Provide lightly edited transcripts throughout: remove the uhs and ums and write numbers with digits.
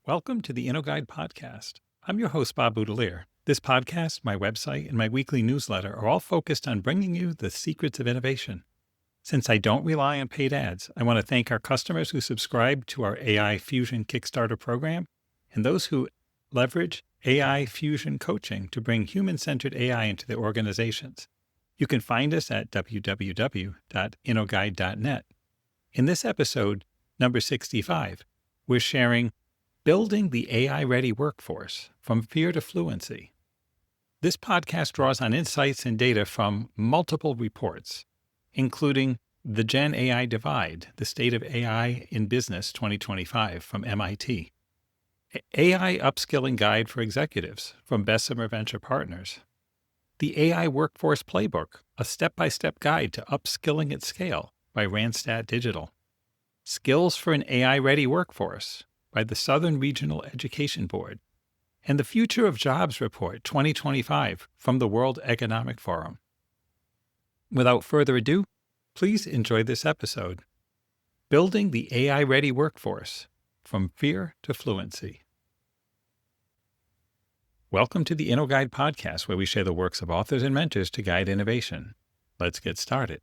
Welcome to the InnoGuide podcast. I'm your host, Bob Boudelier. This podcast, my website, and my weekly newsletter are all focused on bringing you the secrets of innovation. Since I don't rely on paid ads, I want to thank our customers who subscribe to our AI Fusion Kickstarter program and those who leverage AI Fusion coaching to bring human-centered AI into their organizations. You can find us at www.innoguide.net. In this episode, number 65, we're sharing Building the AI-Ready Workforce, From Fear to Fluency. This podcast draws on insights and data from multiple reports, including the GenAI Divide, the State of AI in Business 2025 from MIT, AI Upskilling Guide for Executives from Bessemer Venture Partners, the AI Workforce Playbook, a step-by-step guide to upskilling at scale by Randstad Digital, Skills for an AI-Ready Workforce by the Southern Regional Education Board, and the Future of Jobs Report 2025 from the World Economic Forum. Without further ado, please enjoy this episode, Building the AI-Ready Workforce, From Fear to Fluency. Welcome to the InnoGuide podcast, where we share the works of authors and mentors to guide innovation. Let's get started.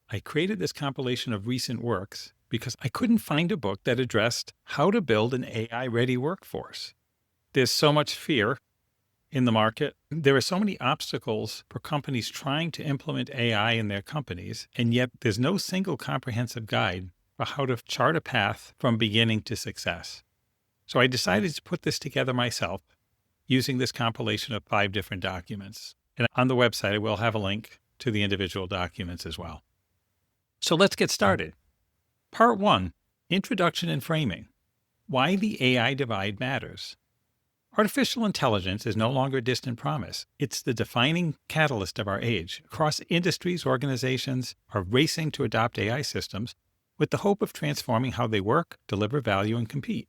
I created this compilation of recent works because I couldn't find a book that addressed how to build an AI-ready workforce. There's so much fear in the market. There are so many obstacles for companies trying to implement AI in their companies, and yet there's no single comprehensive guide for how to chart a path from beginning to success. So I decided to put this together myself using this compilation of 5 different documents. And on the website, I will have a link to the individual documents as well. So let's get started. Part 1, Introduction and Framing. Why the AI Divide Matters. Artificial intelligence is no longer a distant promise. It's the defining catalyst of our age. Across industries, organizations are racing to adopt AI systems with the hope of transforming how they work, deliver value, and compete.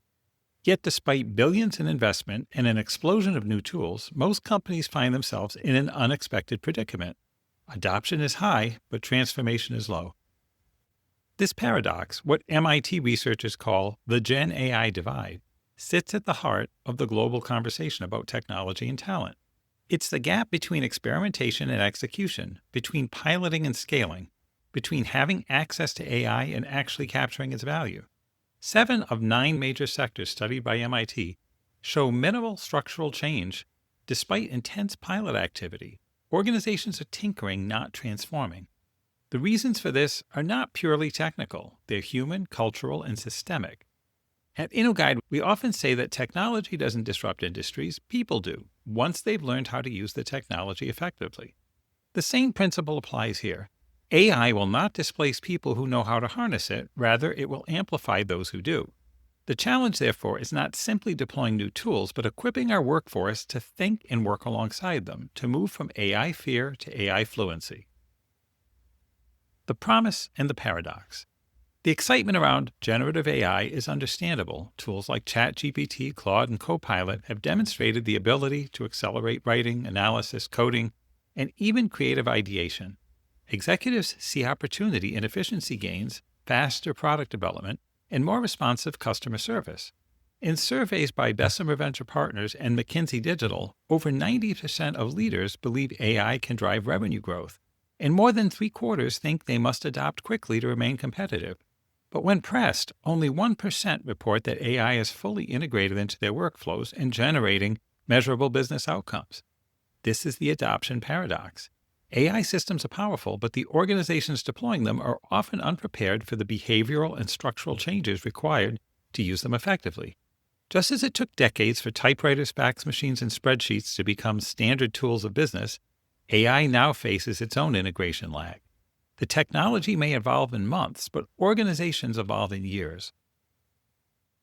Yet despite billions in investment and an explosion of new tools, most companies find themselves in an unexpected predicament. Adoption is high, but transformation is low. This paradox, what MIT researchers call the GenAI Divide, sits at the heart of the global conversation about technology and talent. It's the gap between experimentation and execution, between piloting and scaling, between having access to AI and actually capturing its value. 7 of 9 major sectors studied by MIT show minimal structural change despite intense pilot activity. Organizations are tinkering, not transforming. The reasons for this are not purely technical. They're human, cultural, and systemic. At InnoGuide, we often say that technology doesn't disrupt industries, people do, once they've learned how to use the technology effectively. The same principle applies here. AI will not displace people who know how to harness it, rather it will amplify those who do. The challenge, therefore, is not simply deploying new tools, but equipping our workforce to think and work alongside them, to move from AI fear to AI fluency. The promise and the paradox. The excitement around generative AI is understandable. Tools like ChatGPT, Claude, and Copilot have demonstrated the ability to accelerate writing, analysis, coding, and even creative ideation. Executives see opportunity in efficiency gains, faster product development, and more responsive customer service. In surveys by Bessemer Venture Partners and McKinsey Digital, over 90% of leaders believe AI can drive revenue growth, and more than 3/4 think they must adopt quickly to remain competitive. But when pressed, only 1% report that AI is fully integrated into their workflows and generating measurable business outcomes. This is the adoption paradox. AI systems are powerful, but the organizations deploying them are often unprepared for the behavioral and structural changes required to use them effectively. Just as it took decades for typewriters, fax machines, and spreadsheets to become standard tools of business, AI now faces its own integration lag. The technology may evolve in months, but organizations evolve in years.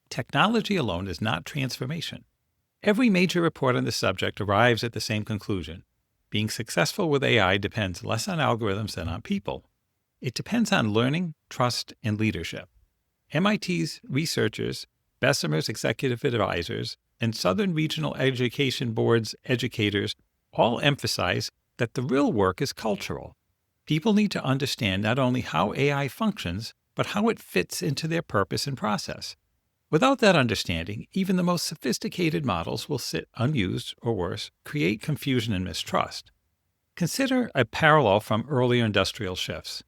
Technology alone is not transformation. Every major report on this subject arrives at the same conclusion. Being successful with AI depends less on algorithms than on people. It depends on learning, trust, and leadership. MIT's researchers, Bessemer's executive advisors, and Southern Regional Education Board's educators all emphasize that the real work is cultural. People need to understand not only how AI functions, but how it fits into their purpose and process. Without that understanding, even the most sophisticated models will sit unused or worse, create confusion and mistrust. Consider a parallel from earlier industrial shifts.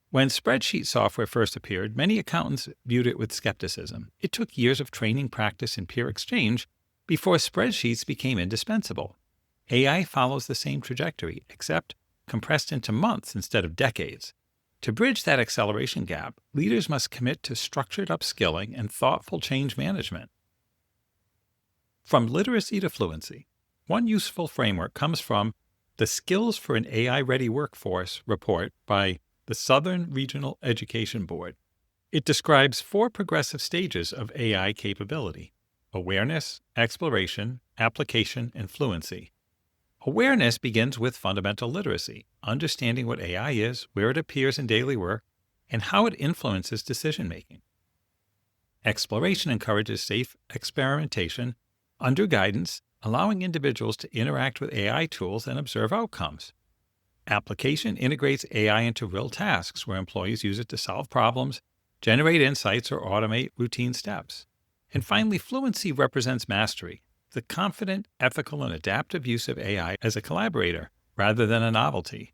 When spreadsheet software first appeared, many accountants viewed it with skepticism. It took years of training, practice, and peer exchange before spreadsheets became indispensable. AI follows the same trajectory, except compressed into months instead of decades. To bridge that acceleration gap, leaders must commit to structured upskilling and thoughtful change management. From literacy to fluency, one useful framework comes from the Skills for an AI-Ready Workforce report by the Southern Regional Education Board. It describes 4 progressive stages of AI capability: awareness, exploration, application, and fluency. Awareness begins with fundamental literacy, understanding what AI is, where it appears in daily work, and how it influences decision-making. Exploration encourages safe experimentation under guidance, allowing individuals to interact with AI tools and observe outcomes. Application integrates AI into real tasks where employees use it to solve problems, generate insights, or automate routine steps. And finally, fluency represents mastery, the confident, ethical, and adaptive use of AI as a collaborator rather than a novelty.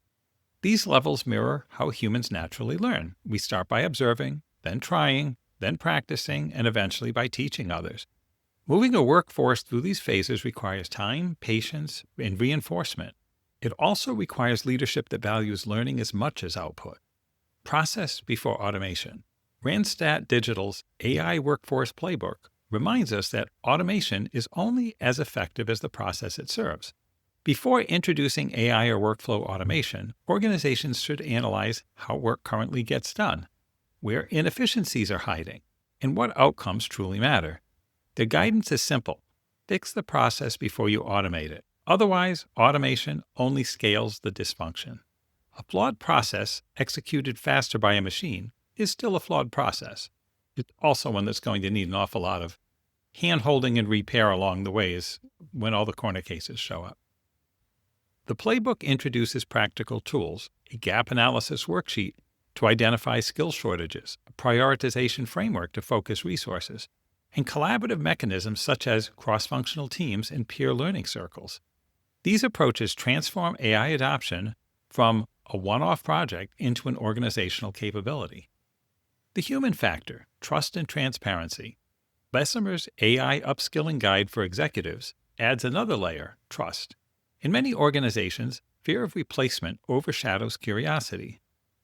These levels mirror how humans naturally learn. We start by observing, then trying, then practicing, and eventually by teaching others. Moving a workforce through these phases requires time, patience, and reinforcement. It also requires leadership that values learning as much as output. Process before automation. Randstad Digital's AI Workforce Playbook reminds us that automation is only as effective as the process it serves. Before introducing AI or workflow automation, organizations should analyze how work currently gets done, where inefficiencies are hiding, and what outcomes truly matter. Their guidance is simple: fix the process before you automate it. Otherwise, automation only scales the dysfunction. A flawed process executed faster by a machine is still a flawed process. It's also one that's going to need an awful lot of hand-holding and repair along the ways when all the corner cases show up. The playbook introduces practical tools, a gap analysis worksheet to identify skill shortages, a prioritization framework to focus resources, and collaborative mechanisms such as cross-functional teams and peer learning circles. These approaches transform AI adoption from a one-off project into an organizational capability. The human factor, trust and transparency. Bessemer's AI Upskilling Guide for Executives adds another layer, trust. In many organizations, fear of replacement overshadows curiosity.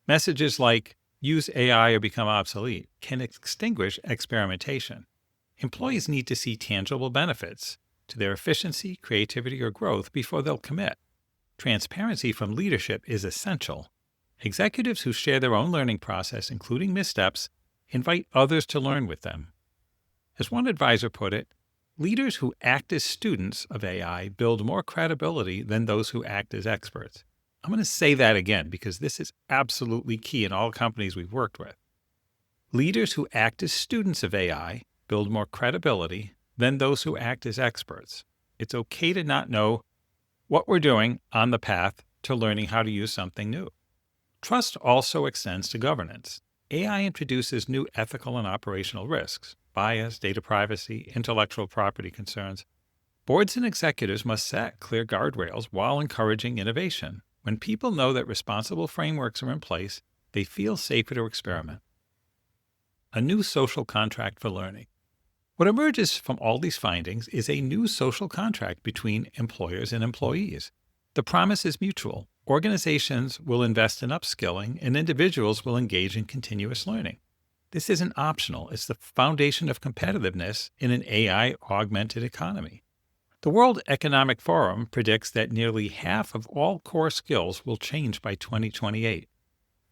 Messages like, use AI or become obsolete, can extinguish experimentation. Employees need to see tangible benefits to their efficiency, creativity, or growth before they'll commit. Transparency from leadership is essential. Executives who share their own learning process, including missteps, invite others to learn with them. As one advisor put it, leaders who act as students of AI build more credibility than those who act as experts. I'm going to say that again because this is absolutely key in all companies we've worked with. Leaders who act as students of AI build more credibility than those who act as experts. It's okay to not know what we're doing on the path to learning how to use something new. Trust also extends to governance. AI introduces new ethical and operational risks, bias, data privacy, intellectual property concerns. Boards and executives must set clear guardrails while encouraging innovation. When people know that responsible frameworks are in place, they feel safer to experiment. A new social contract for learning. What emerges from all these findings is a new social contract between employers and employees. The promise is mutual. Organizations will invest in upskilling, and individuals will engage in continuous learning. This isn't optional. It's the foundation of competitiveness in an AI-augmented economy. The World Economic Forum predicts that nearly half of all core skills will change by 2028.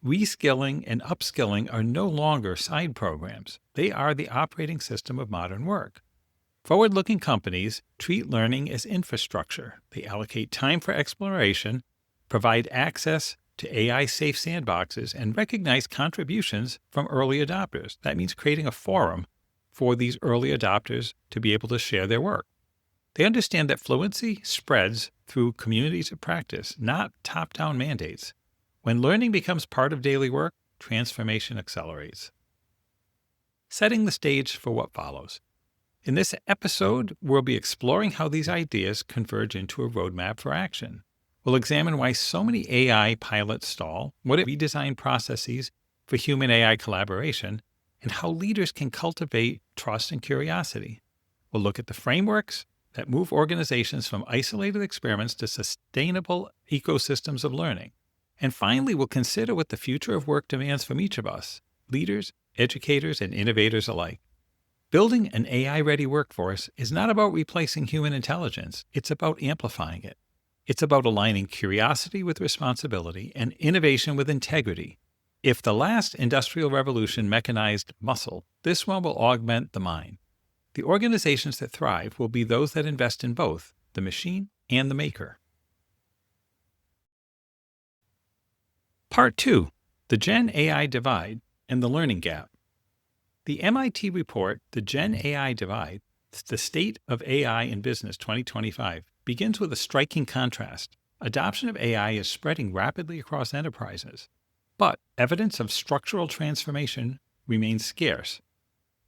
Reskilling and upskilling are no longer side programs. They are the operating system of modern work. Forward-looking companies treat learning as infrastructure. They allocate time for exploration, provide access to AI-safe sandboxes and recognize contributions from early adopters. That means creating a forum for these early adopters to be able to share their work. They understand that fluency spreads through communities of practice, not top-down mandates. When learning becomes part of daily work, transformation accelerates. Setting the stage for what follows. In this episode, we'll be exploring how these ideas converge into a roadmap for action. We'll examine why so many AI pilots stall, what redesign processes for human-AI collaboration, and how leaders can cultivate trust and curiosity. We'll look at the frameworks that move organizations from isolated experiments to sustainable ecosystems of learning. And finally, we'll consider what the future of work demands from each of us, leaders, educators, and innovators alike. Building an AI-ready workforce is not about replacing human intelligence. It's about amplifying it. It's about aligning curiosity with responsibility and innovation with integrity. If the last industrial revolution mechanized muscle, this one will augment the mind. The organizations that thrive will be those that invest in both the machine and the maker. Part 2. The GenAI Divide and the Learning Gap. The MIT report, The GenAI Divide, the State of AI in Business 2025, begins with a striking contrast. Adoption of AI is spreading rapidly across enterprises, but evidence of structural transformation remains scarce.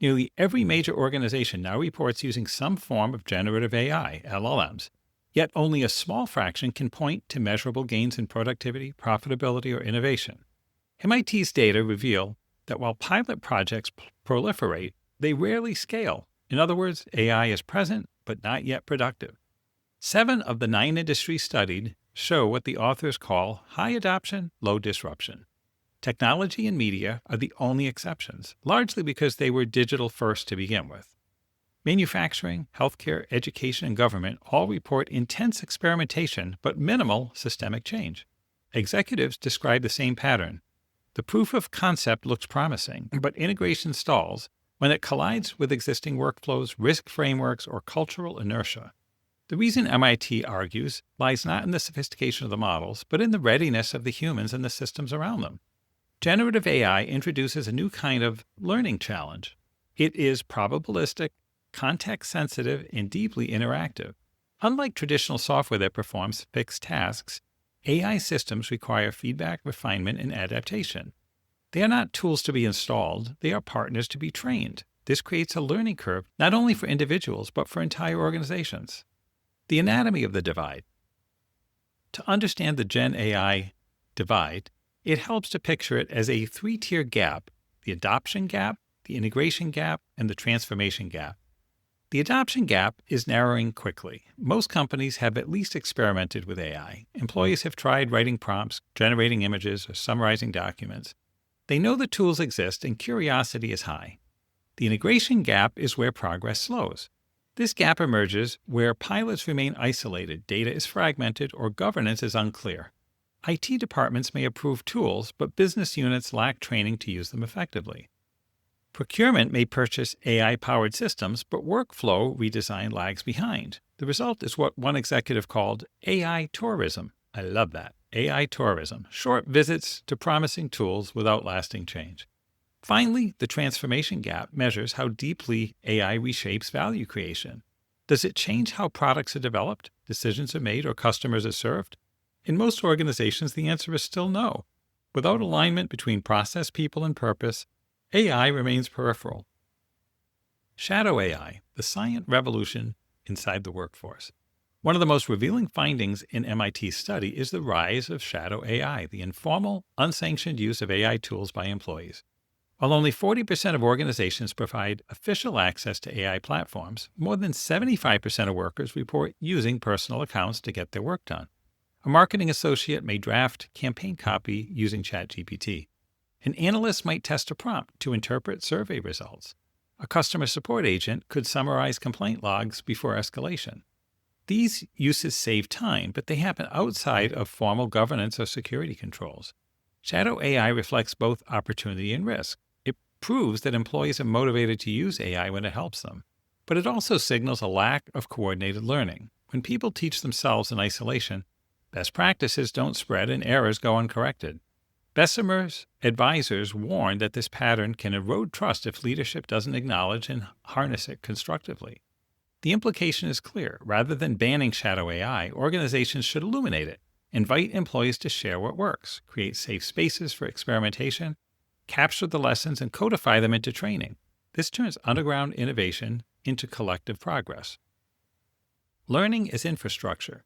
Nearly every major organization now reports using some form of generative AI, LLMs, yet only a small fraction can point to measurable gains in productivity, profitability, or innovation. MIT's data reveal that while pilot projects proliferate, they rarely scale. In other words, AI is present, but not yet productive. 7 of the 9 industries studied show what the authors call high adoption, low disruption. Technology and media are the only exceptions, largely because they were digital first to begin with. Manufacturing, healthcare, education, and government all report intense experimentation but minimal systemic change. Executives describe the same pattern. The proof of concept looks promising, but integration stalls when it collides with existing workflows, risk frameworks, or cultural inertia. The reason MIT argues lies not in the sophistication of the models, but in the readiness of the humans and the systems around them. Generative AI introduces a new kind of learning challenge. It is probabilistic, context-sensitive, and deeply interactive. Unlike traditional software that performs fixed tasks, AI systems require feedback, refinement, and adaptation. They are not tools to be installed, they are partners to be trained. This creates a learning curve not only for individuals, but for entire organizations. The anatomy of the divide. To understand the GenAI divide, it helps to picture it as a 3-tier gap: the adoption gap, the integration gap, and the transformation gap. The adoption gap is narrowing quickly. Most companies have at least experimented with AI. Employees have tried writing prompts, generating images, or summarizing documents. They know the tools exist and curiosity is high. The integration gap is where progress slows. This gap emerges where pilots remain isolated, data is fragmented, or governance is unclear. IT departments may approve tools, but business units lack training to use them effectively. Procurement may purchase AI-powered systems, but workflow redesign lags behind. The result is what one executive called AI tourism. I love that. AI tourism. Short visits to promising tools without lasting change. Finally, the transformation gap measures how deeply AI reshapes value creation. Does it change how products are developed, decisions are made, or customers are served? In most organizations, the answer is still no. Without alignment between process, people, and purpose, AI remains peripheral. Shadow AI, the silent revolution inside the workforce. One of the most revealing findings in MIT's study is the rise of shadow AI, the informal, unsanctioned use of AI tools by employees. While only 40% of organizations provide official access to AI platforms, more than 75% of workers report using personal accounts to get their work done. A marketing associate may draft campaign copy using ChatGPT. An analyst might test a prompt to interpret survey results. A customer support agent could summarize complaint logs before escalation. These uses save time, but they happen outside of formal governance or security controls. Shadow AI reflects both opportunity and risk. It proves that employees are motivated to use AI when it helps them, but it also signals a lack of coordinated learning. When people teach themselves in isolation, Best practices don't spread and errors go uncorrected. Bessemer's advisors warn that this pattern can erode trust if leadership doesn't acknowledge and harness it constructively. The implication is clear. Rather than banning shadow AI, organizations should illuminate it, invite employees to share what works, create safe spaces for experimentation, capture the lessons, and codify them into training. This turns underground innovation into collective progress. Learning as infrastructure.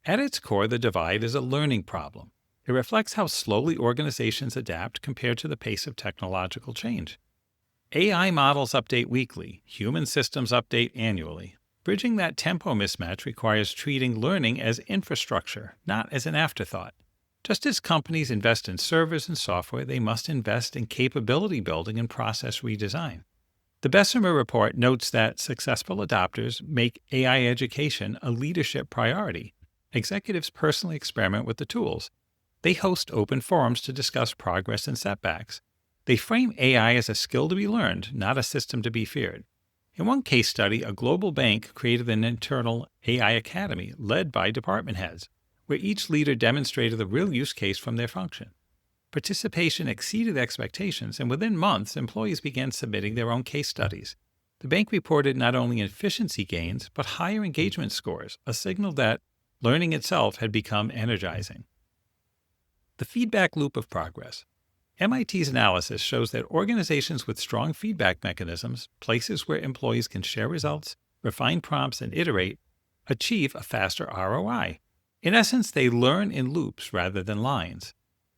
At its core, the divide is a learning problem. It reflects how slowly organizations adapt compared to the pace of technological change. AI models update weekly, human systems update annually. Bridging that tempo mismatch requires treating learning as infrastructure, not as an afterthought. Just as companies invest in servers and software, they must invest in capability building and process redesign. The Bessemer report notes that successful adopters make AI education a leadership priority. Executives personally experiment with the tools. They host open forums to discuss progress and setbacks. They frame AI as a skill to be learned, not a system to be feared. In one case study, a global bank created an internal AI academy led by department heads, where each leader demonstrated the real use case from their function. Participation exceeded expectations, and within months, employees began submitting their own case studies. The bank reported not only efficiency gains, but higher engagement scores, a signal that learning itself had become energizing. The feedback loop of progress. MIT's analysis shows that organizations with strong feedback mechanisms, places where employees can share results, refine prompts, and iterate, achieve a faster ROI. In essence, they learn in loops rather than lines.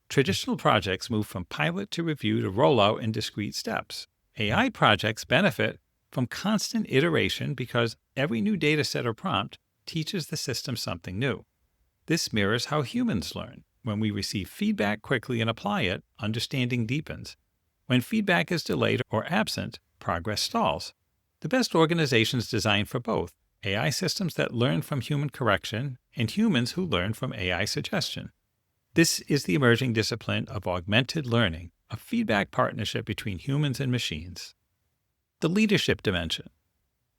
Traditional projects move from pilot to review to rollout in discrete steps. AI projects benefit from constant iteration because every new dataset or prompt teaches the system something new. This mirrors how humans learn. When we receive feedback quickly and apply it, understanding deepens. When feedback is delayed or absent, progress stalls. The best organizations design for both: AI systems that learn from human correction and humans who learn from AI suggestion. This is the emerging discipline of augmented learning, a feedback partnership between humans and machines. The leadership dimension.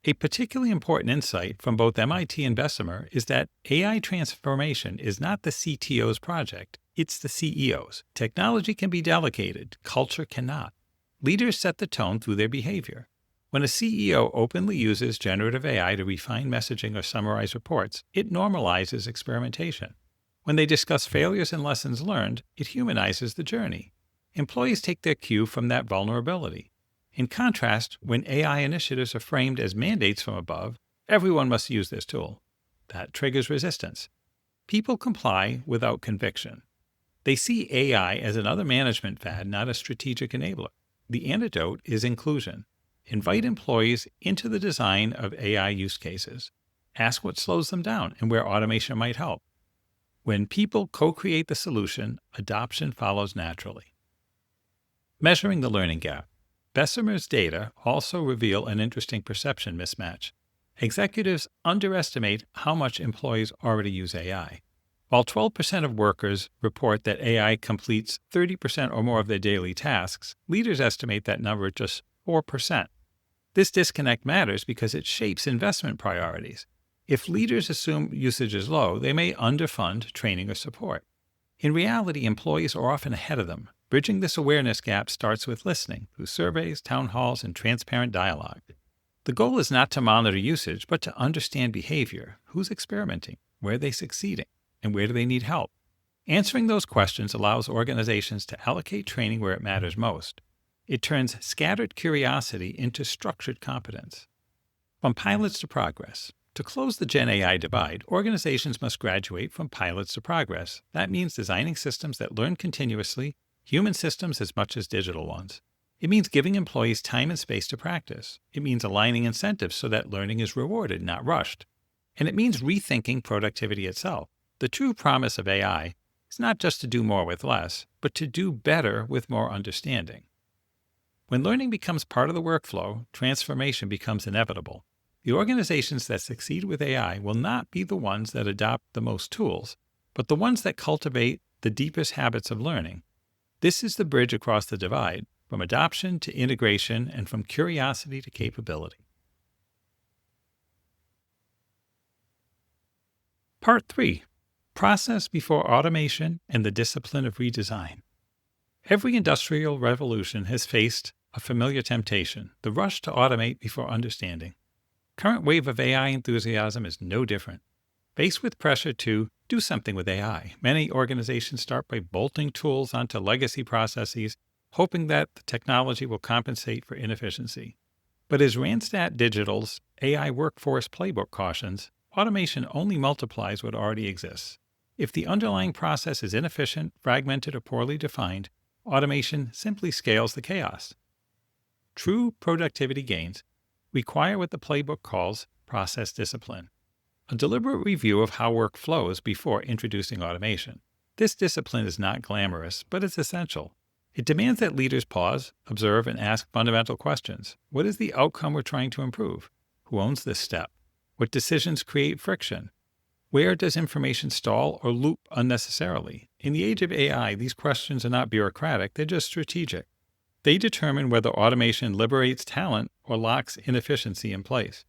A particularly important insight from both MIT and Bessemer is that AI transformation is not the CTO's project, it's the CEO's. Technology can be delegated, culture cannot. Leaders set the tone through their behavior. When a CEO openly uses generative AI to refine messaging or summarize reports, it normalizes experimentation. When they discuss failures and lessons learned, it humanizes the journey. Employees take their cue from that vulnerability. In contrast, when AI initiatives are framed as mandates from above, everyone must use this tool. That triggers resistance. People comply without conviction. They see AI as another management fad, not a strategic enabler. The antidote is inclusion. Invite employees into the design of AI use cases. Ask what slows them down and where automation might help. When people co-create the solution, adoption follows naturally. Measuring the learning gap. Bessemer's data also reveal an interesting perception mismatch. Executives underestimate how much employees already use AI. While 12% of workers report that AI completes 30% or more of their daily tasks, leaders estimate that number at just 4%. This disconnect matters because it shapes investment priorities. If leaders assume usage is low, they may underfund training or support. In reality, employees are often ahead of them. Bridging this awareness gap starts with listening through surveys, town halls, and transparent dialogue. The goal is not to monitor usage, but to understand behavior. Who's experimenting? Where are they succeeding? And where do they need help? Answering those questions allows organizations to allocate training where it matters most. It turns scattered curiosity into structured competence. From pilots to progress. To close the GenAI divide, organizations must graduate from pilots to progress. That means designing systems that learn continuously, human systems as much as digital ones. It means giving employees time and space to practice. It means aligning incentives so that learning is rewarded, not rushed. And it means rethinking productivity itself. The true promise of AI is not just to do more with less, but to do better with more understanding. When learning becomes part of the workflow, transformation becomes inevitable. The organizations that succeed with AI will not be the ones that adopt the most tools, but the ones that cultivate the deepest habits of learning. This is the bridge across the divide, from adoption to integration and from curiosity to capability. Part 3. Process before automation and the discipline of redesign. Every industrial revolution has faced a familiar temptation, the rush to automate before understanding. Current wave of AI enthusiasm is no different. Faced with pressure to do something with AI, many organizations start by bolting tools onto legacy processes, hoping that the technology will compensate for inefficiency. But as Randstad Digital's AI Workforce Playbook cautions, automation only multiplies what already exists. If the underlying process is inefficient, fragmented, or poorly defined, automation simply scales the chaos. True productivity gains require what the playbook calls process discipline, a deliberate review of how work flows before introducing automation. This discipline is not glamorous, but it's essential. It demands that leaders pause, observe, and ask fundamental questions. What is the outcome we're trying to improve? Who owns this step? What decisions create friction? Where does information stall or loop unnecessarily? In the age of AI, these questions are not bureaucratic, they're just strategic. They determine whether automation liberates talent or locks inefficiency in place.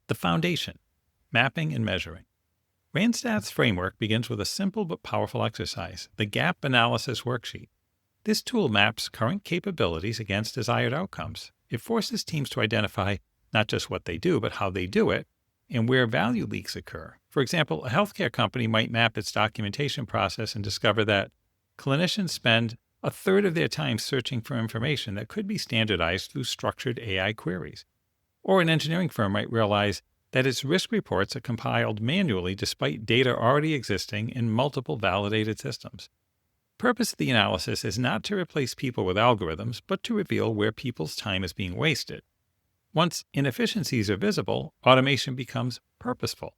The foundation, mapping and measuring. Randstad's framework begins with a simple but powerful exercise, the gap analysis worksheet. This tool maps current capabilities against desired outcomes. It forces teams to identify not just what they do, but how they do it, and where value leaks occur. For example, a healthcare company might map its documentation process and discover that clinicians spend a third of their time searching for information that could be standardized through structured AI queries. Or an engineering firm might realize that its risk reports are compiled manually despite data already existing in multiple validated systems. The purpose of the analysis is not to replace people with algorithms, but to reveal where people's time is being wasted. Once inefficiencies are visible, automation becomes purposeful.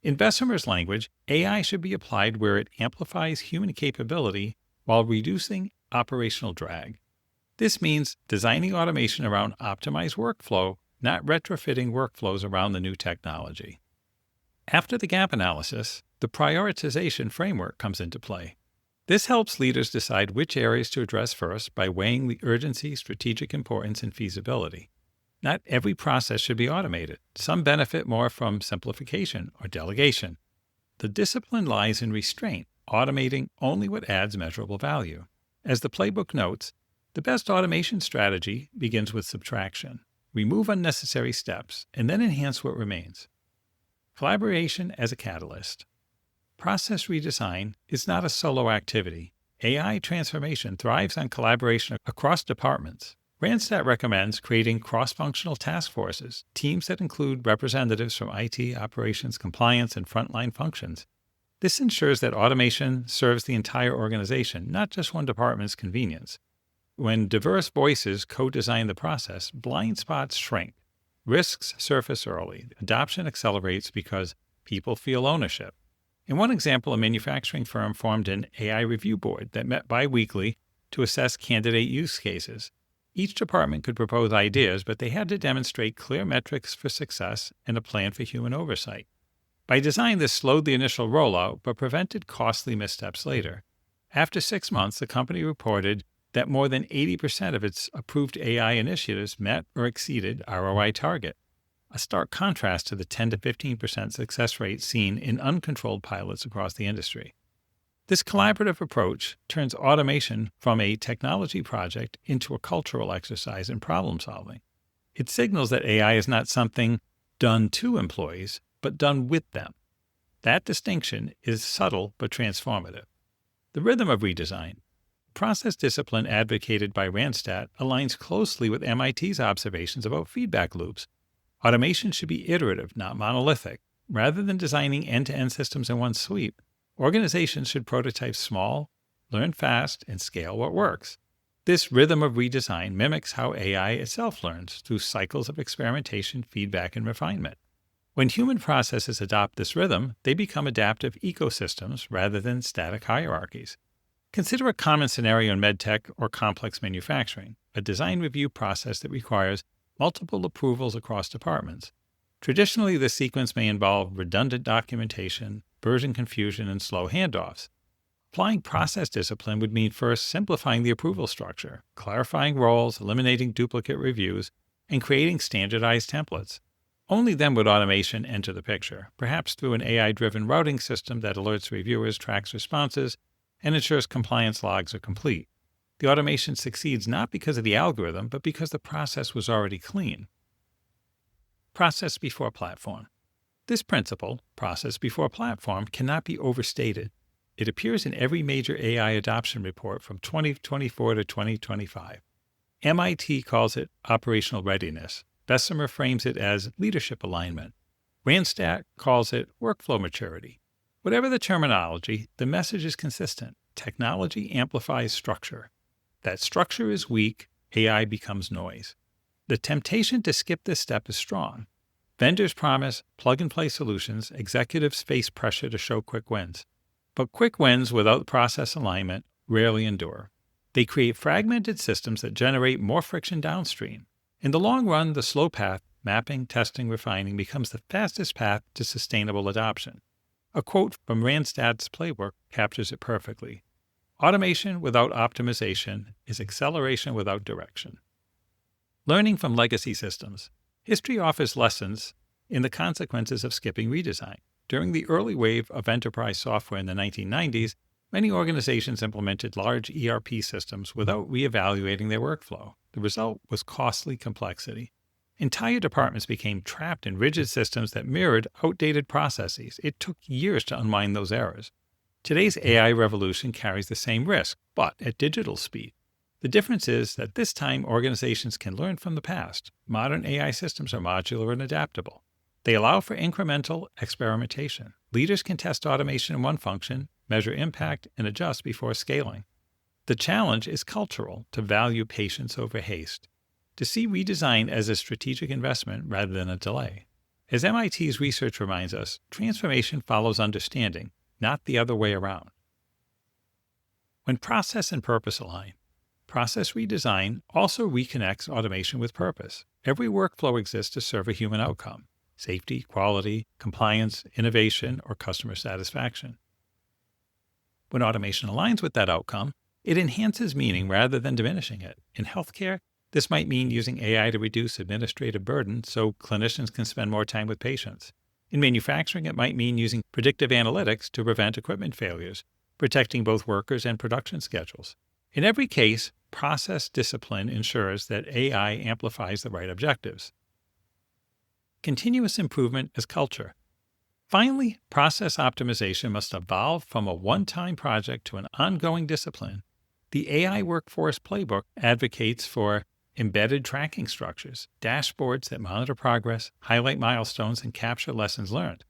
In Bessemer's language, AI should be applied where it amplifies human capability while reducing operational drag. This means designing automation around optimized workflow, not retrofitting workflows around the new technology. After the gap analysis, the prioritization framework comes into play. This helps leaders decide which areas to address first by weighing the urgency, strategic importance, and feasibility. Not every process should be automated. Some benefit more from simplification or delegation. The discipline lies in restraint, automating only what adds measurable value. As the playbook notes, the best automation strategy begins with subtraction. Remove unnecessary steps, and then enhance what remains. Collaboration as a catalyst. Process redesign is not a solo activity. AI transformation thrives on collaboration across departments. Randstad recommends creating cross-functional task forces, teams that include representatives from IT, operations, compliance, and frontline functions. This ensures that automation serves the entire organization, not just one department's convenience. When diverse voices co-design the process, blind spots shrink. Risks surface early. Adoption accelerates because people feel ownership. In one example, a manufacturing firm formed an AI review board that met bi-weekly to assess candidate use cases. Each department could propose ideas, but they had to demonstrate clear metrics for success and a plan for human oversight. By design, this slowed the initial rollout, but prevented costly missteps later. After 6 months, the company reported that more than 80% of its approved AI initiatives met or exceeded ROI target, a stark contrast to the 10 to 15% success rate seen in uncontrolled pilots across the industry. This collaborative approach turns automation from a technology project into a cultural exercise in problem solving. It signals that AI is not something done to employees, but done with them. That distinction is subtle but transformative. The rhythm of redesign. Process discipline advocated by Randstad aligns closely with MIT's observations about feedback loops. Automation should be iterative, not monolithic. Rather than designing end-to-end systems in one sweep, organizations should prototype small, learn fast, and scale what works. This rhythm of redesign mimics how AI itself learns through cycles of experimentation, feedback, and refinement. When human processes adopt this rhythm, they become adaptive ecosystems rather than static hierarchies. Consider a common scenario in medtech or complex manufacturing, a design review process that requires multiple approvals across departments. Traditionally, this sequence may involve redundant documentation, version confusion, and slow handoffs. Applying process discipline would mean first simplifying the approval structure, clarifying roles, eliminating duplicate reviews, and creating standardized templates. Only then would automation enter the picture, perhaps through an AI-driven routing system that alerts reviewers, tracks responses, and ensures compliance logs are complete. The automation succeeds not because of the algorithm, but because the process was already clean. Process before platform. This principle, process before platform, cannot be overstated. It appears in every major AI adoption report from 2024 to 2025. MIT calls it operational readiness. Bessemer frames it as leadership alignment. Randstad calls it workflow maturity. Whatever the terminology, the message is consistent. Technology amplifies structure. That structure is weak, AI becomes noise. The temptation to skip this step is strong. Vendors promise plug-and-play solutions, executives face pressure to show quick wins. But quick wins without process alignment rarely endure. They create fragmented systems that generate more friction downstream. In the long run, the slow path, mapping, testing, refining, becomes the fastest path to sustainable adoption. A quote from Randstad's playbook captures it perfectly. Automation without optimization is acceleration without direction. Learning from legacy systems. History offers lessons in the consequences of skipping redesign. During the early wave of enterprise software in the 1990s, many organizations implemented large ERP systems without reevaluating their workflow. The result was costly complexity. Entire departments became trapped in rigid systems that mirrored outdated processes. It took years to unwind those errors. Today's AI revolution carries the same risk, but at digital speed. The difference is that this time organizations can learn from the past. Modern AI systems are modular and adaptable. They allow for incremental experimentation. Leaders can test automation in one function, measure impact, and adjust before scaling. The challenge is cultural, to value patience over haste, to see redesign as a strategic investment rather than a delay. As MIT's research reminds us, transformation follows understanding, not the other way around. When process and purpose align, process redesign also reconnects automation with purpose. Every workflow exists to serve a human outcome: safety, quality, compliance, innovation, or customer satisfaction. When automation aligns with that outcome, it enhances meaning rather than diminishing it. In healthcare, this might mean using AI to reduce administrative burden so clinicians can spend more time with patients. In manufacturing, it might mean using predictive analytics to prevent equipment failures, protecting both workers and production schedules. In every case, process discipline ensures that AI amplifies the right objectives. Continuous improvement as culture. Finally, process optimization must evolve from a one-time project to an ongoing discipline. The AI Workforce Playbook advocates for embedded tracking structures, dashboards that monitor progress, highlight milestones, and capture lessons learned.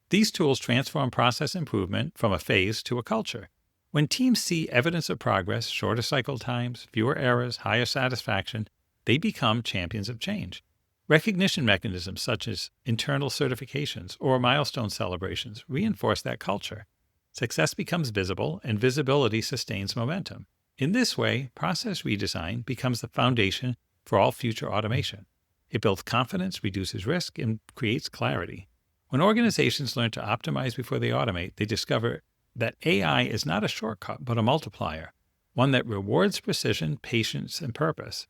These tools transform process improvement from a phase to a culture. When teams see evidence of progress, shorter cycle times, fewer errors, higher satisfaction, they become champions of change. Recognition mechanisms such as internal certifications or milestone celebrations reinforce that culture. Success becomes visible, and visibility sustains momentum. In this way, process redesign becomes the foundation for all future automation. It builds confidence, reduces risk, and creates clarity. When organizations learn to optimize before they automate, they discover that AI is not a shortcut but a multiplier, one that rewards precision, patience, and purpose.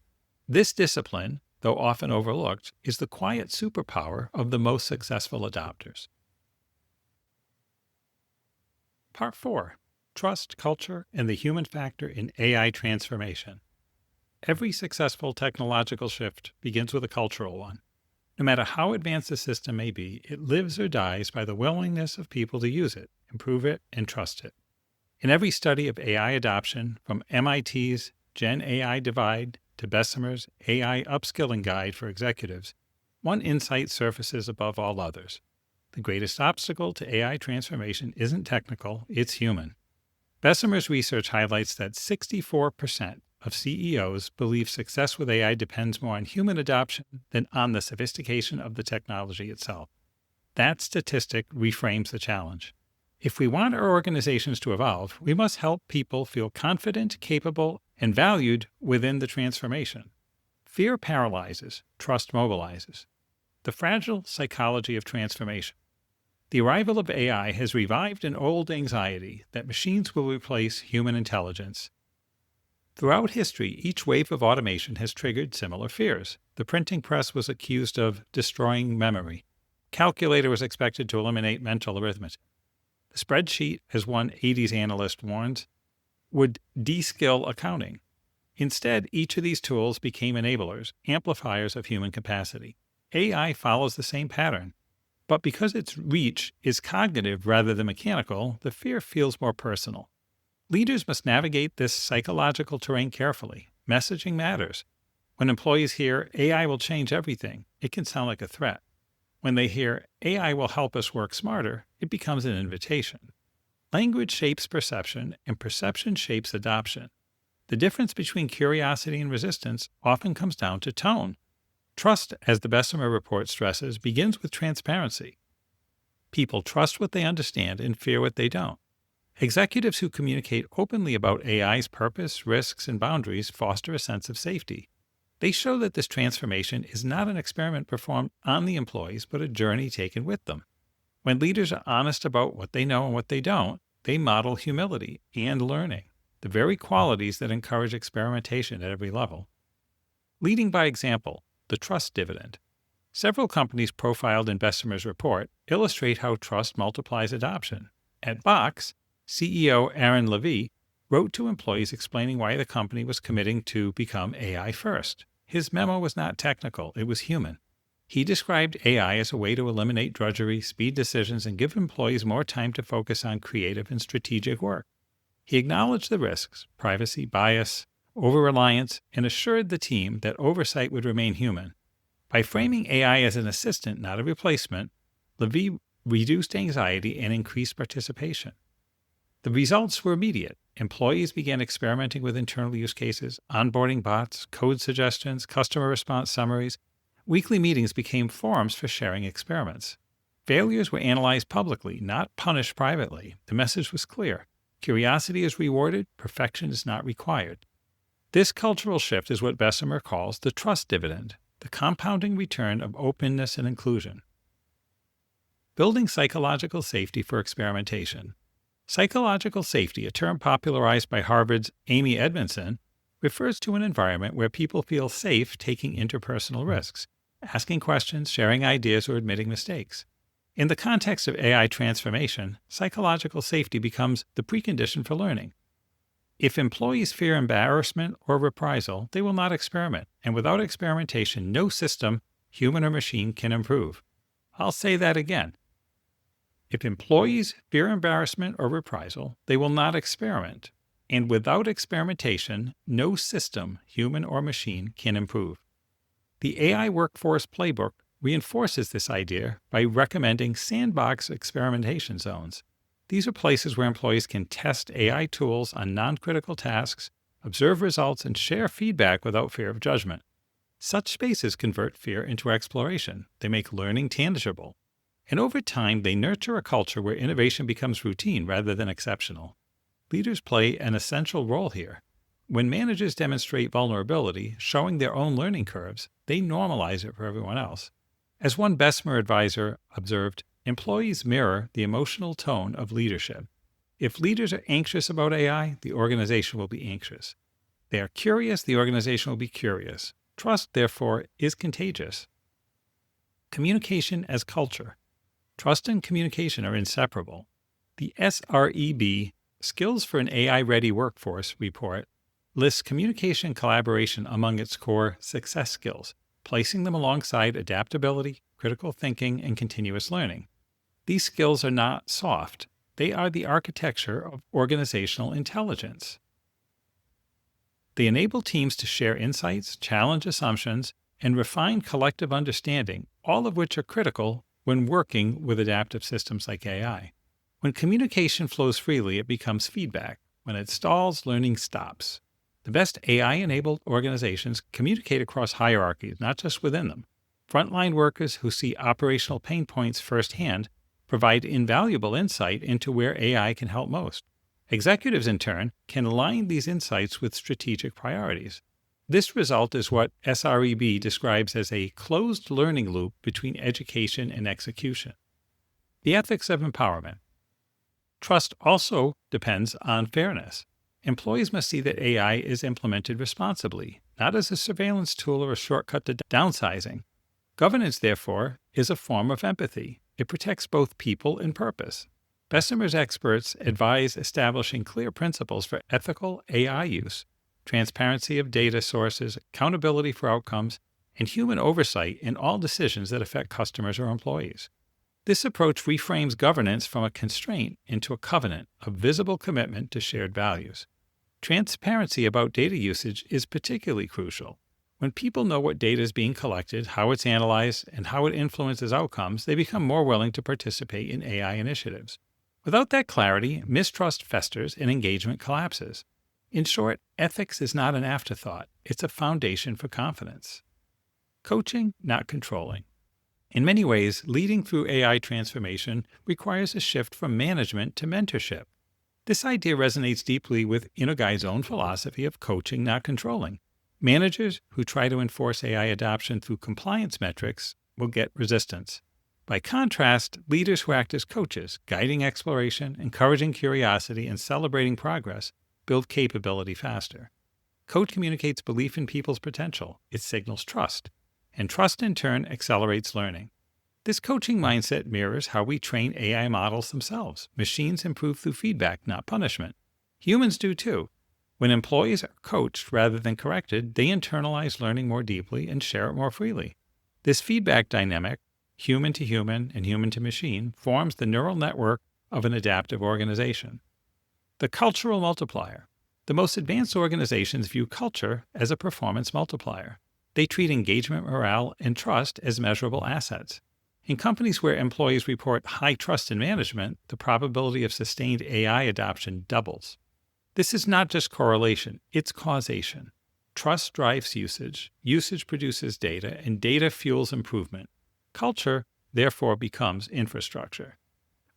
This discipline, though often overlooked, is the quiet superpower of the most successful adopters. Part 4. Trust, Culture, and the Human Factor in AI Transformation. Every successful technological shift begins with a cultural one. No matter how advanced a system may be, it lives or dies by the willingness of people to use it, improve it, and trust it. In every study of AI adoption, from MIT's GenAI Divide to Bessemer's AI Upskilling Guide for Executives, one insight surfaces above all others. The greatest obstacle to AI transformation isn't technical, it's human. Bessemer's research highlights that 64% of CEOs believe success with AI depends more on human adoption than on the sophistication of the technology itself. That statistic reframes the challenge. If we want our organizations to evolve, we must help people feel confident, capable, and valued within the transformation. Fear paralyzes, trust mobilizes. The fragile psychology of transformation. The arrival of AI has revived an old anxiety that machines will replace human intelligence. Throughout history, each wave of automation has triggered similar fears. The printing press was accused of destroying memory. Calculator was expected to eliminate mental arithmetic. The spreadsheet, as one '80s analyst warns, would de-skill accounting. Instead, each of these tools became enablers, amplifiers of human capacity. AI follows the same pattern. But because its reach is cognitive rather than mechanical, the fear feels more personal. Leaders must navigate this psychological terrain carefully. Messaging matters. When employees hear AI will change everything, it can sound like a threat. When they hear AI will help us work smarter, it becomes an invitation. Language shapes perception, and perception shapes adoption. The difference between curiosity and resistance often comes down to tone. Trust, as the Bessemer report stresses, begins with transparency. People trust what they understand and fear what they don't. Executives who communicate openly about AI's purpose, risks, and boundaries foster a sense of safety. They show that this transformation is not an experiment performed on the employees, but a journey taken with them. When leaders are honest about what they know and what they don't, they model humility and learning, the very qualities that encourage experimentation at every level. Leading by example, the trust dividend. Several companies profiled in Bessemer's report illustrate how trust multiplies adoption. At Box, CEO Aaron Levy wrote to employees explaining why the company was committing to become AI first. His memo was not technical, it was human. He described AI as a way to eliminate drudgery, speed decisions, and give employees more time to focus on creative and strategic work. He acknowledged the risks, privacy, bias, over-reliance, and assured the team that oversight would remain human. By framing AI as an assistant, not a replacement, Levy reduced anxiety and increased participation. The results were immediate. Employees began experimenting with internal use cases, onboarding bots, code suggestions, customer response summaries. Weekly meetings became forums for sharing experiments. Failures were analyzed publicly, not punished privately. The message was clear. Curiosity is rewarded, perfection is not required. This cultural shift is what Bessemer calls the trust dividend, the compounding return of openness and inclusion. Building psychological safety for experimentation. Psychological safety, a term popularized by Harvard's Amy Edmondson, refers to an environment where people feel safe taking interpersonal risks, asking questions, sharing ideas, or admitting mistakes. In the context of AI transformation, psychological safety becomes the precondition for learning. If employees fear embarrassment or reprisal, they will not experiment, and without experimentation, no system, human or machine, can improve. I'll say that again. If employees fear embarrassment or reprisal, they will not experiment, and without experimentation, no system, human or machine, can improve. The AI Workforce Playbook reinforces this idea by recommending sandbox experimentation zones. These are places where employees can test AI tools on non-critical tasks, observe results, and share feedback without fear of judgment. Such spaces convert fear into exploration. They make learning tangible. And over time, they nurture a culture where innovation becomes routine rather than exceptional. Leaders play an essential role here. When managers demonstrate vulnerability, showing their own learning curves, they normalize it for everyone else. As one Bessemer advisor observed, employees mirror the emotional tone of leadership. If leaders are anxious about AI, the organization will be anxious. They are curious, the organization will be curious. Trust, therefore, is contagious. Communication as culture. Trust and communication are inseparable. The SREB, Skills for an AI-Ready Workforce report, lists communication and collaboration among its core success skills, placing them alongside adaptability, critical thinking, and continuous learning. These skills are not soft. They are the architecture of organizational intelligence. They enable teams to share insights, challenge assumptions, and refine collective understanding, all of which are critical when working with adaptive systems like AI. When communication flows freely, it becomes feedback. When it stalls, learning stops. The best AI-enabled organizations communicate across hierarchies, not just within them. Frontline workers who see operational pain points firsthand provide invaluable insight into where AI can help most. Executives, in turn, can align these insights with strategic priorities. This result is what SREB describes as a closed learning loop between education and execution. The ethics of empowerment. Trust also depends on fairness. Employees must see that AI is implemented responsibly, not as a surveillance tool or a shortcut to downsizing. Governance, therefore, is a form of empathy. It protects both people and purpose. Bessemer's experts advise establishing clear principles for ethical AI use, transparency of data sources, accountability for outcomes, and human oversight in all decisions that affect customers or employees. This approach reframes governance from a constraint into a covenant, a visible commitment to shared values. Transparency about data usage is particularly crucial. When people know what data is being collected, how it's analyzed, and how it influences outcomes, they become more willing to participate in AI initiatives. Without that clarity, mistrust festers and engagement collapses. In short, ethics is not an afterthought, it's a foundation for confidence. Coaching, not controlling. In many ways, leading through AI transformation requires a shift from management to mentorship. This idea resonates deeply with Inogai's own philosophy of coaching, not controlling. Managers who try to enforce AI adoption through compliance metrics will get resistance. By contrast, leaders who act as coaches, guiding exploration, encouraging curiosity, and celebrating progress, build capability faster. Coach communicates belief in people's potential. It signals trust. And trust, in turn, accelerates learning. This coaching mindset mirrors how we train AI models themselves. Machines improve through feedback, not punishment. Humans do too. When employees are coached rather than corrected, they internalize learning more deeply and share it more freely. This feedback dynamic, human to human and human to machine, forms the neural network of an adaptive organization. The cultural multiplier. The most advanced organizations view culture as a performance multiplier. They treat engagement, morale, and trust as measurable assets. In companies where employees report high trust in management, the probability of sustained AI adoption doubles. This is not just correlation, it's causation. Trust drives usage, usage produces data, and data fuels improvement. Culture, therefore, becomes infrastructure.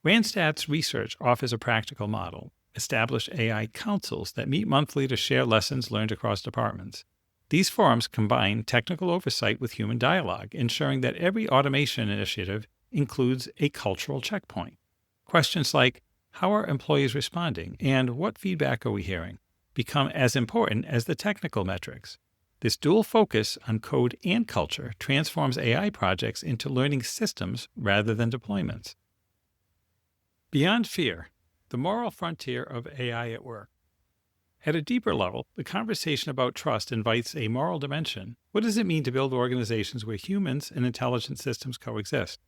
Randstad's research offers a practical model. Establish AI councils that meet monthly to share lessons learned across departments. These forums combine technical oversight with human dialogue, ensuring that every automation initiative includes a cultural checkpoint. Questions like, how are employees responding and what feedback are we hearing, become as important as the technical metrics. This dual focus on code and culture transforms AI projects into learning systems rather than deployments. Beyond fear, the moral frontier of AI at work. At a deeper level, the conversation about trust invites a moral dimension. What does it mean to build organizations where humans and intelligent systems coexist?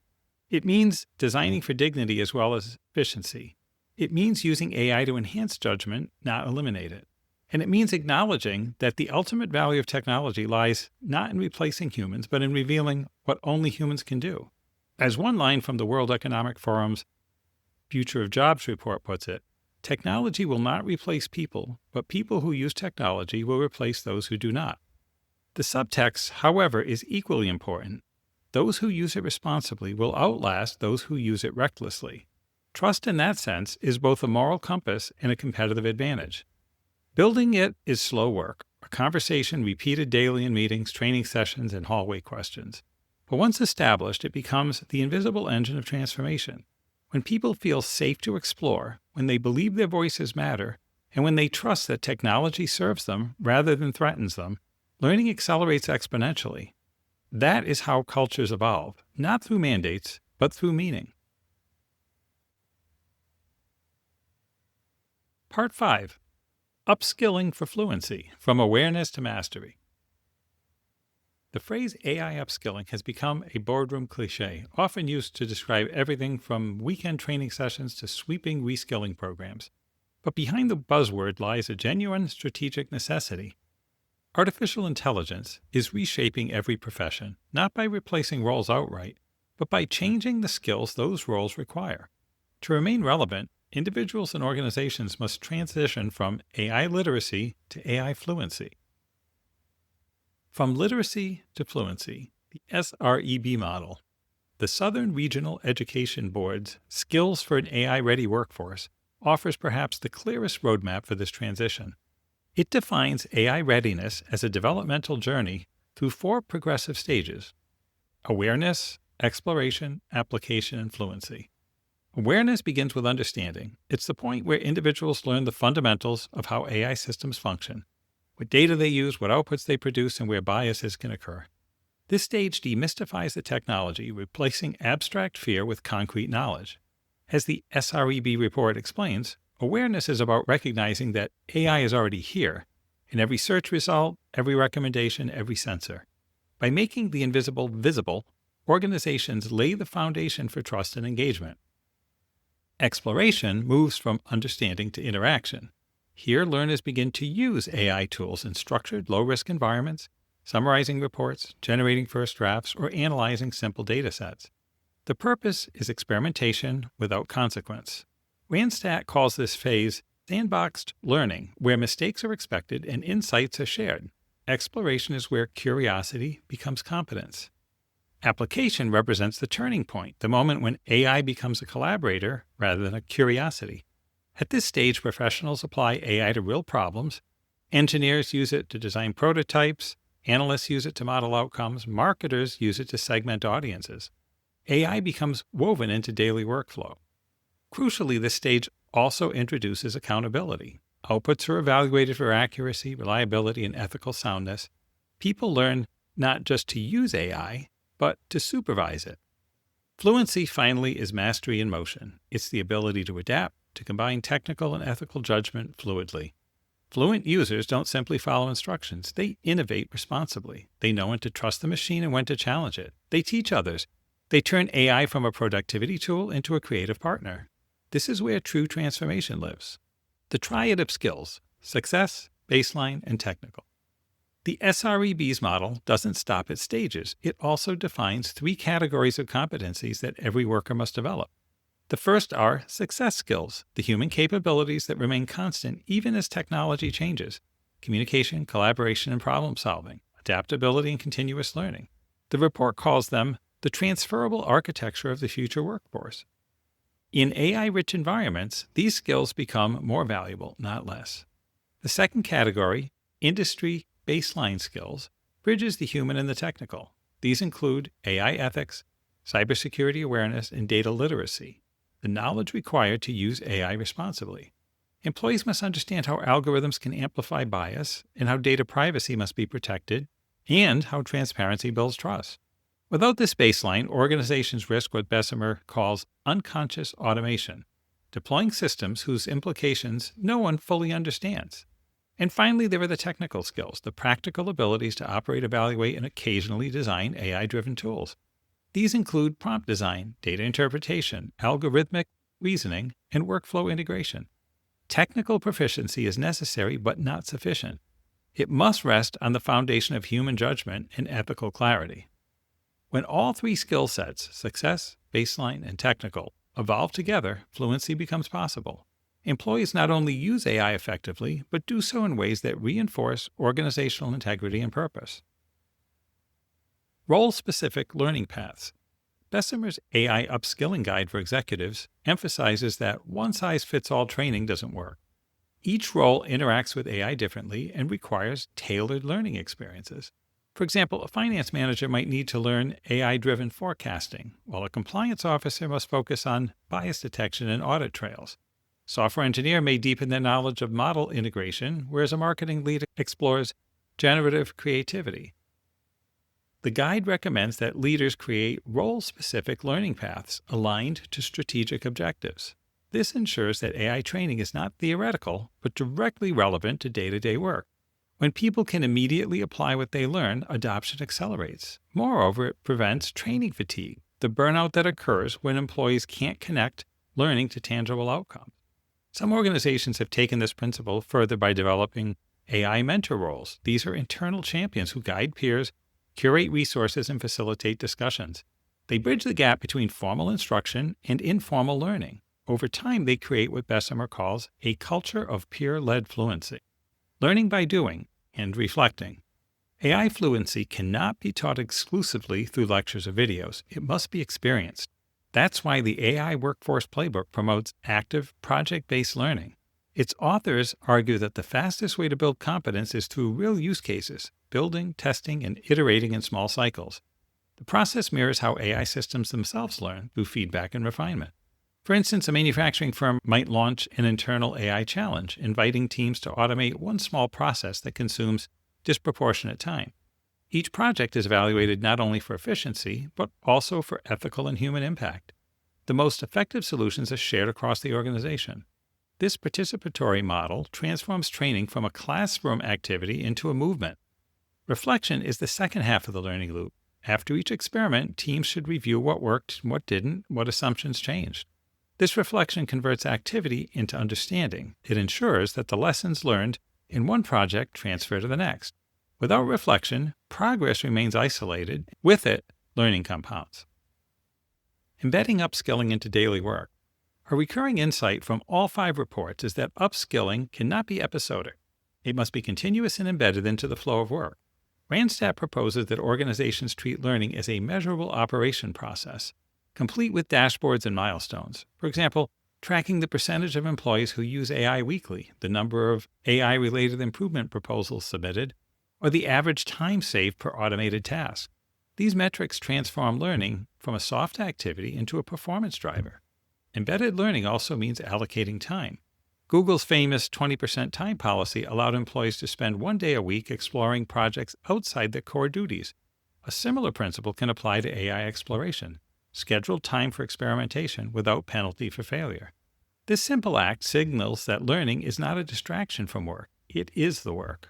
It means designing for dignity as well as efficiency. It means using AI to enhance judgment, not eliminate it. And it means acknowledging that the ultimate value of technology lies not in replacing humans, but in revealing what only humans can do. As one line from the World Economic Forum's Future of Jobs report puts it, technology will not replace people, but people who use technology will replace those who do not. The subtext, however, is equally important. Those who use it responsibly will outlast those who use it recklessly. Trust in that sense is both a moral compass and a competitive advantage. Building it is slow work, a conversation repeated daily in meetings, training sessions, and hallway questions. But once established, it becomes the invisible engine of transformation. When people feel safe to explore, when they believe their voices matter, and when they trust that technology serves them rather than threatens them, learning accelerates exponentially. That is how cultures evolve, not through mandates, but through meaning. Part 5. Upskilling for Fluency, From Awareness to Mastery. The phrase AI upskilling has become a boardroom cliché, often used to describe everything from weekend training sessions to sweeping reskilling programs. But behind the buzzword lies a genuine strategic necessity. Artificial intelligence is reshaping every profession, not by replacing roles outright, but by changing the skills those roles require. To remain relevant, individuals and organizations must transition from AI literacy to AI fluency. From literacy to fluency, the SREB model, the Southern Regional Education Board's Skills for an AI-Ready Workforce, offers perhaps the clearest roadmap for this transition. It defines AI readiness as a developmental journey through 4 progressive stages: awareness, exploration, application, and fluency. Awareness begins with understanding. It's the point where individuals learn the fundamentals of how AI systems function, what data they use, what outputs they produce, and where biases can occur. This stage demystifies the technology, replacing abstract fear with concrete knowledge. As the SREB report explains, awareness is about recognizing that AI is already here, in every search result, every recommendation, every sensor. By making the invisible visible, organizations lay the foundation for trust and engagement. Exploration moves from understanding to interaction. Here, learners begin to use AI tools in structured, low-risk environments, summarizing reports, generating first drafts, or analyzing simple data sets. The purpose is experimentation without consequence. Randstad calls this phase sandboxed learning, where mistakes are expected and insights are shared. Exploration is where curiosity becomes competence. Application represents the turning point, the moment when AI becomes a collaborator rather than a curiosity. At this stage, professionals apply AI to real problems. Engineers use it to design prototypes. Analysts use it to model outcomes. Marketers use it to segment audiences. AI becomes woven into daily workflow. Crucially, this stage also introduces accountability. Outputs are evaluated for accuracy, reliability, and ethical soundness. People learn not just to use AI, but to supervise it. Fluency, finally, is mastery in motion. It's the ability to adapt, to combine technical and ethical judgment fluidly. Fluent users don't simply follow instructions. They innovate responsibly. They know when to trust the machine and when to challenge it. They teach others. They turn AI from a productivity tool into a creative partner. This is where true transformation lives. The triad of skills: success, baseline, and technical. The SREB's model doesn't stop at stages. It also defines 3 categories of competencies that every worker must develop. The first are success skills, the human capabilities that remain constant even as technology changes: communication, collaboration, and problem solving, adaptability, and continuous learning. The report calls them the transferable architecture of the future workforce. In AI-rich environments, these skills become more valuable, not less. The second category, industry baseline skills, bridges the human and the technical. These include AI ethics, cybersecurity awareness, and data literacy, the knowledge required to use AI responsibly. Employees must understand how algorithms can amplify bias and how data privacy must be protected, and how transparency builds trust. Without this baseline, organizations risk what Bessemer calls unconscious automation, deploying systems whose implications no one fully understands. And finally, there are the technical skills, the practical abilities to operate, evaluate, and occasionally design AI-driven tools. These include prompt design, data interpretation, algorithmic reasoning, and workflow integration. Technical proficiency is necessary but not sufficient. It must rest on the foundation of human judgment and ethical clarity. When all 3 skill sets, success, baseline, and technical, evolve together, fluency becomes possible. Employees not only use AI effectively, but do so in ways that reinforce organizational integrity and purpose. Role-specific learning paths. Bessemer's AI Upskilling Guide for Executives emphasizes that one-size-fits-all training doesn't work. Each role interacts with AI differently and requires tailored learning experiences. For example, a finance manager might need to learn AI-driven forecasting, while a compliance officer must focus on bias detection and audit trails. Software engineer may deepen their knowledge of model integration, whereas a marketing leader explores generative creativity. The guide recommends that leaders create role-specific learning paths aligned to strategic objectives. This ensures that AI training is not theoretical, but directly relevant to day-to-day work. When people can immediately apply what they learn, adoption accelerates. Moreover, it prevents training fatigue, the burnout that occurs when employees can't connect learning to tangible outcomes. Some organizations have taken this principle further by developing AI mentor roles. These are internal champions who guide peers, curate resources, and facilitate discussions. They bridge the gap between formal instruction and informal learning. Over time, they create what Bessemer calls a culture of peer-led fluency. Learning by doing and reflecting. AI fluency cannot be taught exclusively through lectures or videos. It must be experienced. That's why the AI Workforce Playbook promotes active, project-based learning. Its authors argue that the fastest way to build competence is through real use cases, building, testing, and iterating in small cycles. The process mirrors how AI systems themselves learn through feedback and refinement. For instance, a manufacturing firm might launch an internal AI challenge, inviting teams to automate one small process that consumes disproportionate time. Each project is evaluated not only for efficiency, but also for ethical and human impact. The most effective solutions are shared across the organization. This participatory model transforms training from a classroom activity into a movement. Reflection is the second half of the learning loop. After each experiment, teams should review what worked, what didn't, what assumptions changed. This reflection converts activity into understanding. It ensures that the lessons learned in one project transfer to the next. Without reflection, progress remains isolated. With it, learning compounds. Embedding upskilling into daily work. A recurring insight from all 5 reports is that upskilling cannot be episodic. It must be continuous and embedded into the flow of work. Randstad proposes that organizations treat learning as a measurable operation process, complete with dashboards and milestones. For example, tracking the percentage of employees who use AI weekly, the number of AI-related improvement proposals submitted, or the average time saved per automated task. These metrics transform learning from a soft activity into a performance driver. Embedded learning also means allocating time. Google's famous 20% time policy allowed employees to spend 1 day a week exploring projects outside their core duties. A similar principle can apply to AI exploration. Schedule time for experimentation without penalty for failure. This simple act signals that learning is not a distraction from work. It is the work.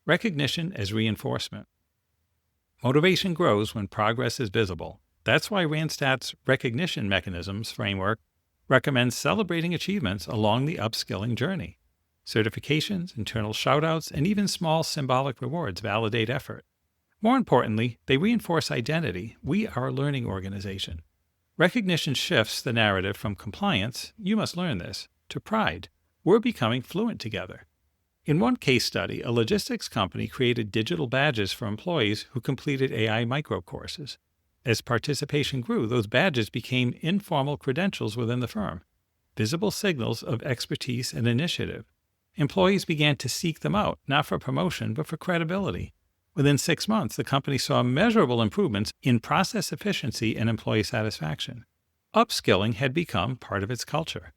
Recognition as reinforcement. Motivation grows when progress is visible. That's why Randstad's recognition mechanisms framework recommends celebrating achievements along the upskilling journey. Certifications, internal shoutouts, and even small symbolic rewards validate effort. More importantly, they reinforce identity. We are a learning organization. Recognition shifts the narrative from compliance, you must learn this, to pride. We're becoming fluent together. In one case study, a logistics company created digital badges for employees who completed AI micro-courses. As participation grew, those badges became informal credentials within the firm, visible signals of expertise and initiative. Employees began to seek them out, not for promotion, but for credibility. Within 6 months, the company saw measurable improvements in process efficiency and employee satisfaction. Upskilling had become part of its culture.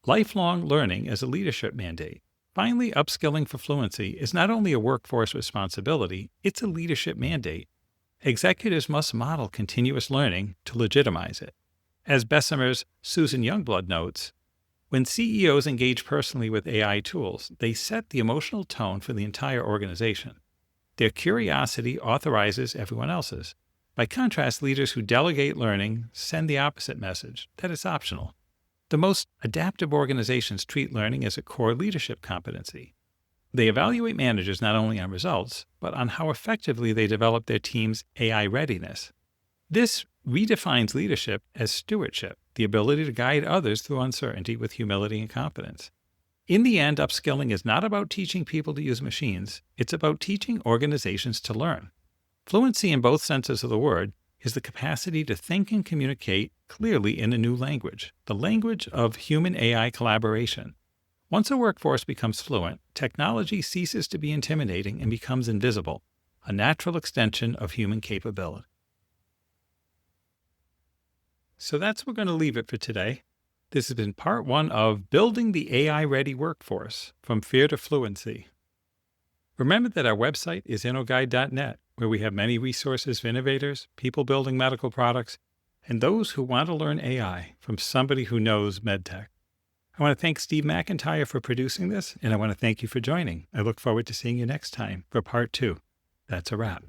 Lifelong learning as a leadership mandate. Finally, upskilling for fluency is not only a workforce responsibility, it's a leadership mandate. Executives must model continuous learning to legitimize it. As Bessemer's Susan Youngblood notes, when CEOs engage personally with AI tools, they set the emotional tone for the entire organization. Their curiosity authorizes everyone else's. By contrast, leaders who delegate learning send the opposite message, that it's optional. The most adaptive organizations treat learning as a core leadership competency. They evaluate managers not only on results, but on how effectively they develop their team's AI readiness. This redefines leadership as stewardship, the ability to guide others through uncertainty with humility and confidence. In the end, upskilling is not about teaching people to use machines. It's about teaching organizations to learn. Fluency in both senses of the word is the capacity to think and communicate clearly in a new language, the language of human-AI collaboration. Once a workforce becomes fluent, technology ceases to be intimidating and becomes invisible, a natural extension of human capability. So that's where we're going to leave it for today. This has been part 1 of Building the AI-Ready Workforce, From Fear to Fluency. Remember that our website is innoguide.net, where we have many resources for innovators, people building medical products, and those who want to learn AI from somebody who knows medtech. I want to thank Steve McIntyre for producing this, and I want to thank you for joining. I look forward to seeing you next time for part 2. That's a wrap.